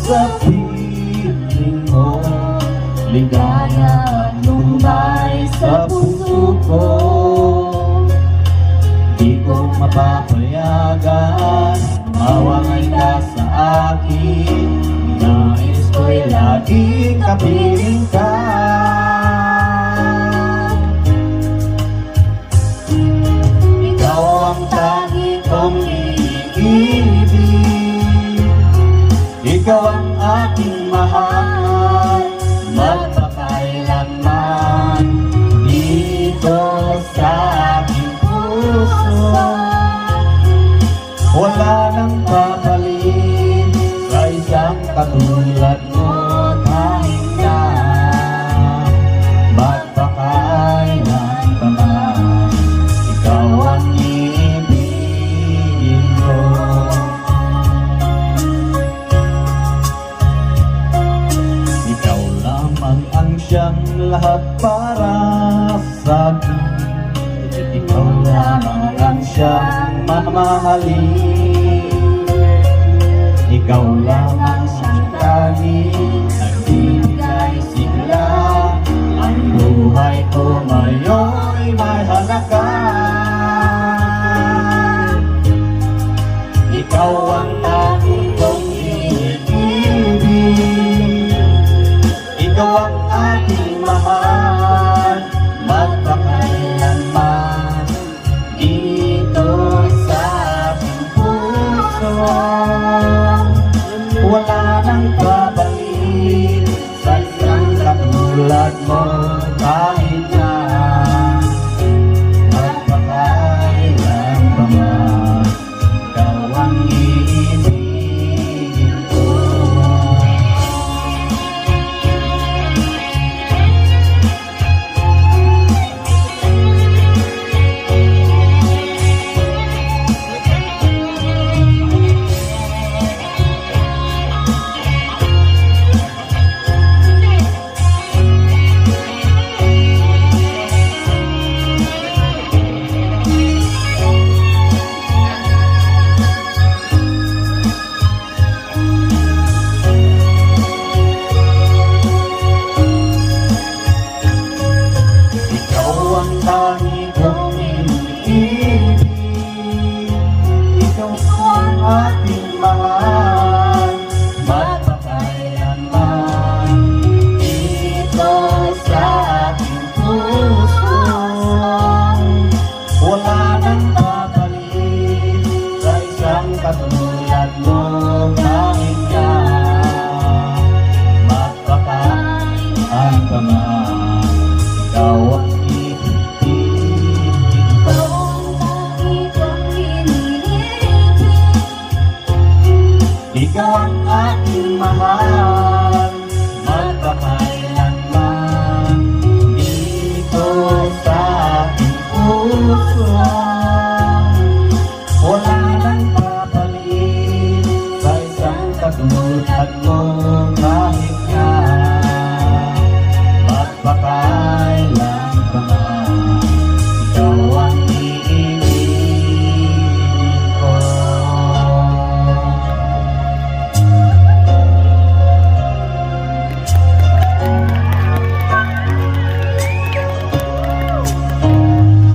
sa piling mo, ligaya at lumay sa puso ko. Di ko mapapayagan, mawangay ka sa akin. Nais ko'y laging kapiling ka. Ikaw ang tangi kong iibig, ikaw ang aking mahal, magpakailanman dito sa aking puso. Wala nang papalit sa isang katulad mo, kahit na magpakailan pa man, ikaw ang iibigin ko. Ikaw lamang ang siyang lahat para sa akin. Ikaw lamang ang siyang mamahalin. Ikaw lamang ang tanging nagbibigay sigla. Ang buhay ko ngayon'y may halaga. Ikaw ang tanging kong iibig, ikaw ang aking mahal, magpakailanman dito sa aking puso. Wala nang babalik sa isang katulad mo, kahit na magpakailan pa man, ikaw ang iibigin ko. Tangi kong iniibig, ikaw ang aking mahal, magpakailanman dito sa aking puso. Wala nang babalik sa isang katulad mo, kahit na magpakailan pa man, ikaw ang ikaw ang aking mahal.